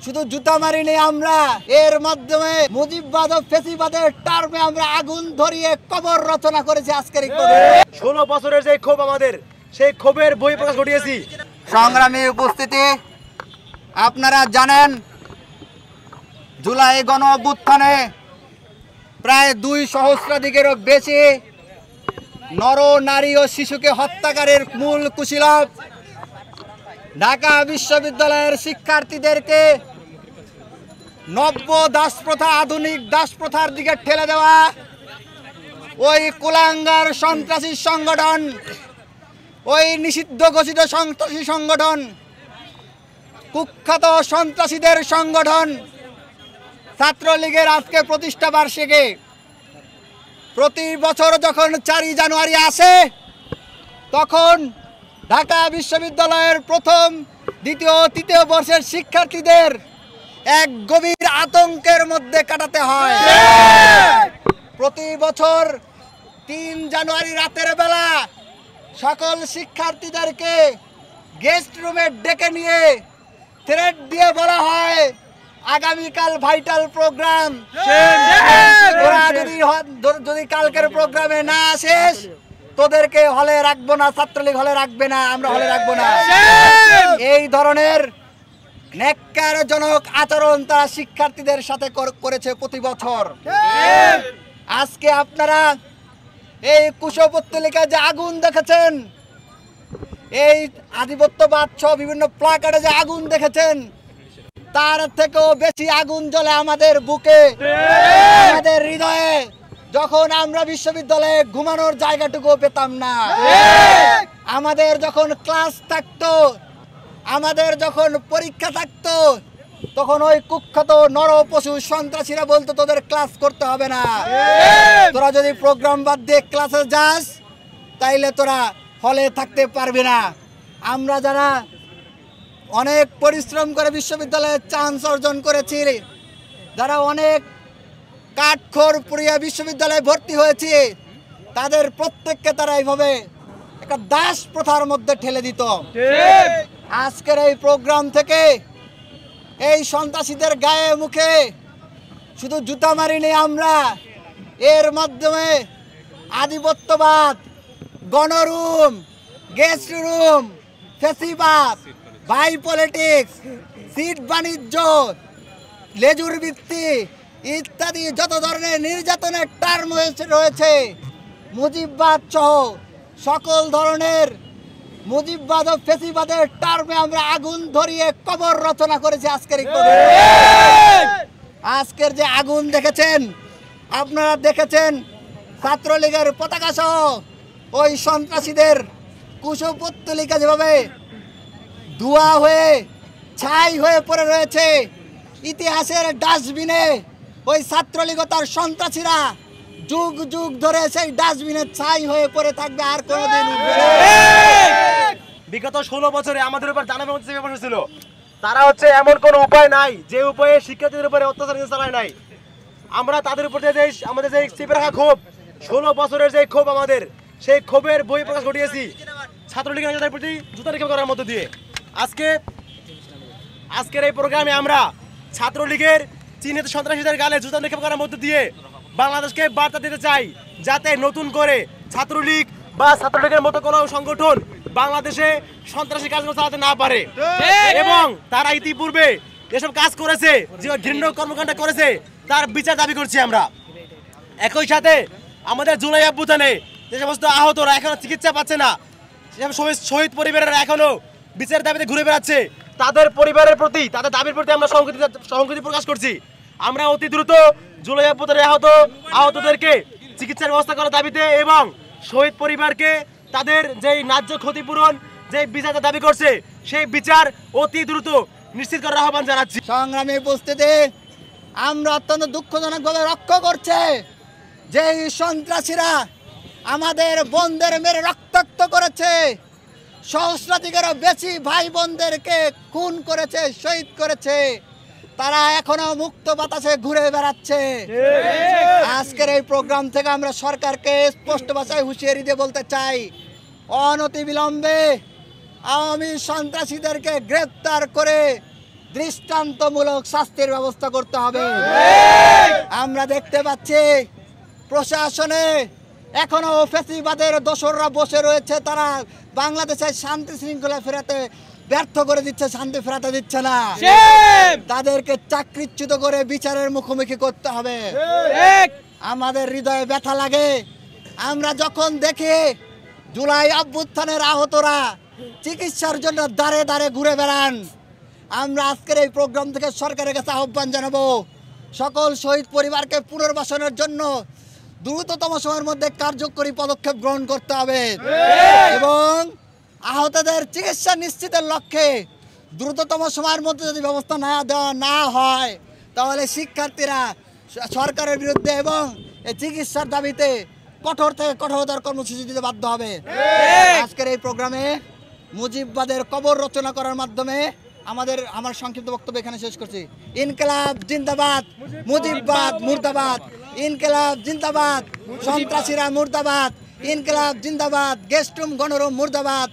শুধু জুতা মারিনি আমরা, এর মাধ্যমে মুজিববাদ ও ফ্যাসিবাদের টার্মে আমরা আগুন ধরিয়ে কবর রচনা করেছি আজকের 16 বছরের যে ক্ষোভ আমাদের, সেই ক্ষোভের বহিঃপ্রকাশ ঘটিয়েছি। সংগ্রামী উপস্থিতি, আপনারা জানেন জুলাই গণ অভ্যুত্থানে প্রায় 2 সহস্রাধিকেরও বেশি নর নারী ও শিশুকে হত্যাকারীর মূল কুশীলব ঢাকা বিশ্ববিদ্যালয়ের শিক্ষার্থীদেরকে নব্য দাসপ্রথা, আধুনিক দাসপ্রথার দিকে ঠেলে দেওয়া ওই কুলাঙ্গার সন্ত্রাসী সংগঠন, ওই নিষিদ্ধ ঘোষিত সন্ত্রাসী সংগঠন, কুখ্যাত সন্ত্রাসীদের সংগঠন ছাত্রলীগের আজকে প্রতিষ্ঠা বার্ষিকী। প্রতি বছর যখন 4 জানুয়ারি আসে, তখন ঢাকা বিশ্ববিদ্যালয়ের প্রথম, দ্বিতীয়, তৃতীয় বর্ষের শিক্ষার্থীদের এক গভীর আতঙ্কের মধ্যে কাটাতে হয়। প্রতি বছর 3 জানুয়ারি রাতের বেলা সকল শিক্ষার্থীদেরকে গেস্ট রুমে ডেকে নিয়ে থ্রেট দিয়ে বলা হয় আগামীকাল ভাইটাল প্রোগ্রাম, যদি কালকের প্রোগ্রামে না আসিস তোদেরকে হলে রাখবো না, ছাত্রলীগ হলে রাখবে না, আমরা হলে রাখবো না। এই ধরনের ন্যাক্কারজনক আচরণ তারা শিক্ষার্থীদের সাথে করেছে প্রতি বছর। আজকে আপনারা এই কুশপুত্তলিকায় যে আগুন দেখেছেন, এই আধিপত্যবাদ সহ বিভিন্ন প্লাকার্ডে যে আগুন দেখেছেন, তার থেকেও বেশি আগুন জ্বলে আমাদের বুকে, আমাদের হৃদয়ে, যখন আমরা বিশ্ববিদ্যালয়ে ঘুমানোর জায়গাটুকু পেতাম না। আমাদের যখন ক্লাস থাকতো, আমাদের যখন পরীক্ষা থাকতো, তখন ওই কুখ্যাত নর পশু সন্ত্রাসীরা বলতো তোদের ক্লাস করতে হবে না, তোরা যদি প্রোগ্রাম বাদ দিয়ে ক্লাসে যাস তাইলে তোরা হলে থাকতে পারবি না। আমরা যারা অনেক পরিশ্রম করে বিশ্ববিদ্যালয়ে চান্স অর্জন করেছি, যারা অনেক কাঠখড় পুড়িয়ে বিশ্ববিদ্যালয়ে ভর্তি হয়েছি, তাদের প্রত্যেককে তারা এইভাবে একটা দাস প্রথার মধ্যে ঠেলে দিত। আজকের এই প্রোগ্রাম থেকে এই সন্ত্রাসীদের গায়ে মুখে শুধু জুতা মারিনি আমরা, এর মাধ্যমে আধিপত্যবাদ, গণরুম, গেস্ট রুম, ফ্যাসিবাদ, বাই পলিটিক্স, সিট বাণিজ্য, লেজুর ভিত্তি ইত্যাদি যত ধরনের নির্যাতনের টার্ম রয়েছে, মুজিববাদ সহ সকল ধরনের মুজিববাদ ও ফ্যাসিবাদের টার্মে আমরা আগুন ধরিয়ে কবর রচনা করেছি আজকের যে আগুন দেখেছেন, আপনারা দেখেছেন ছাত্রলীগের পতাকা সহ ওই সন্ত্রাসীদের কুশপুত্তলিকা যেভাবে ধোঁয়া হয়ে ছাই হয়ে পড়ে রয়েছে, ইতিহাসের ডাস্টবিনে ওই ছাত্রলীগ তার সন্ত্রাসীরা যুগ যুগ ধরে সেই ডাস্টবিনে ছাই হয়ে পড়ে থাকবে, আর কোনোদিন উঠবে না। বিগত 16 বছরে আমাদের উপর জানানোর মধ্যে চেপে বসেছিল, তারা হচ্ছে এমন কোনো উপায় নাই যে উপায়ে শিক্ষার্থীদের উপরে অত্যাচার চালায় নাই। আমরা তাদের উপর যে আমাদের যে চেপে রাখা ক্ষোভ, 16 বছরের যে ক্ষোভ আমাদের, সেই ক্ষোভের বহিঃপ্রকাশ ঘটিয়েছি ছাত্রলীগের নেতাদের প্রতি জুতা নিক্ষেপ করার মধ্য দিয়ে। আজকের এই প্রোগ্রামে আমরা ছাত্রলীগের চিহ্নিত সন্ত্রাসীদের গালে জুতা নিক্ষেপ করার মধ্য দিয়ে বাংলাদেশকে বার্তা দিতে চাই, যাতে নতুন করে ছাত্রলীগ বা ছাত্রলীগের মতো কোনো সংগঠন বাংলাদেশে সন্ত্রাসী কাজগুলো চালাতে না পারে, এবং তারা ইতিপূর্বে যেসব কাজ করেছে, যে ঘৃণ্য কর্মকাণ্ড করেছে, তার বিচার দাবি করছি আমরা। একই সাথে আমাদের জুলাই অভ্যুত্থানে যে সমস্ত আহতরা এখনো চিকিৎসা পাচ্ছে না, শহীদ পরিবারেরা এখনো বিচারের দাবিতে ঘুরে বেড়াচ্ছে, তাদের পরিবারের প্রতি, তাদের দাবির প্রতি আমরা সহমতি প্রকাশ করছি। আমরা অতি দ্রুত জুলাই অভ্যুত্থানে আহতদেরকে চিকিৎসার ব্যবস্থা করার দাবিতে এবং শহীদ পরিবারকে তাদের যেই ন্যায্য ক্ষতিপূরণ, যে বিচার দাবি করছে, সেই বিচার অতি দ্রুত নিশ্চিত করার আহ্বান জানাচ্ছি। সংগ্রামী উপস্থিতি, আমরা অত্যন্ত দুঃখজনকভাবে লক্ষ্য করছে যে সন্ত্রাসীরা আমাদের বোনদের মেরে রক্তাক্ত করেছে, সহস্রাধিকেরও বেশি ভাই বোনদেরকে খুন করেছে, শহীদ করেছে, তারা এখনো মুক্ত বাতাসে ঘুরে বেড়াচ্ছে। আজকের এই প্রোগ্রাম থেকে আমরা সরকারকে স্পষ্ট ভাষায় হুঁশিয়ারি দিয়ে বলতে চাই, অনতিবিলম্বে আওয়ামী সন্ত্রাসীদেরকে গ্রেফতার করে দৃষ্টান্তমূলক শাস্তির ব্যবস্থা করতে হবে। আমরা দেখতে পাচ্ছি প্রশাসনে এখনো ফ্যাসিবাদের দোসররা বসে রয়েছে, তারা বাংলাদেশের শান্তি শৃঙ্খলা ফেরাতে ব্যর্থ করে দিচ্ছে, শান্তি ফেরাতে দিচ্ছে না। তাদেরকে চাকরিচ্যুত করে বিচারের মুখোমুখি করতে হবে। আমাদের হৃদয়ে ব্যথা লাগে আমরা যখন দেখি জুলাই অভ্যুত্থানের আহতরা চিকিৎসার জন্য দাঁড়ে দাঁড়ে ঘুরে বেড়ান। আমরা আজকের এই প্রোগ্রাম থেকে সরকারের কাছে আহ্বান জানাবো, সকল শহীদ পরিবারকে পুনর্বাসনের জন্য দ্রুততম সময়ের মধ্যে কার্যকরী পদক্ষেপ গ্রহণ করতে হবে এবং আহতদের চিকিৎসা নিশ্চিতের লক্ষ্যে দ্রুততম সময়ের মধ্যে যদি ব্যবস্থা দেওয়া না হয় তাহলে শিক্ষার্থীরা সরকারের বিরুদ্ধে এবং এই চিকিৎসার দাবিতে কঠোর থেকে কঠোরতর কর্মসূচি দিতে বাধ্য হবে। আজকের এই প্রোগ্রামে মুজিববাদের কবর রচনা করার মাধ্যমে আমার সংক্ষিপ্ত বক্তব্য এখানে শেষ করছি। ইনকিলাব জিন্দাবাদ, মুজিববাদ মুর্দাবাদ। ইনকিলাব জিন্দাবাদ, সন্ত্রাসীরা মুর্দাবাদ। ইনকিলাব জিন্দাবাদ, গেস্টুম গণরুম মুর্দাবাদ।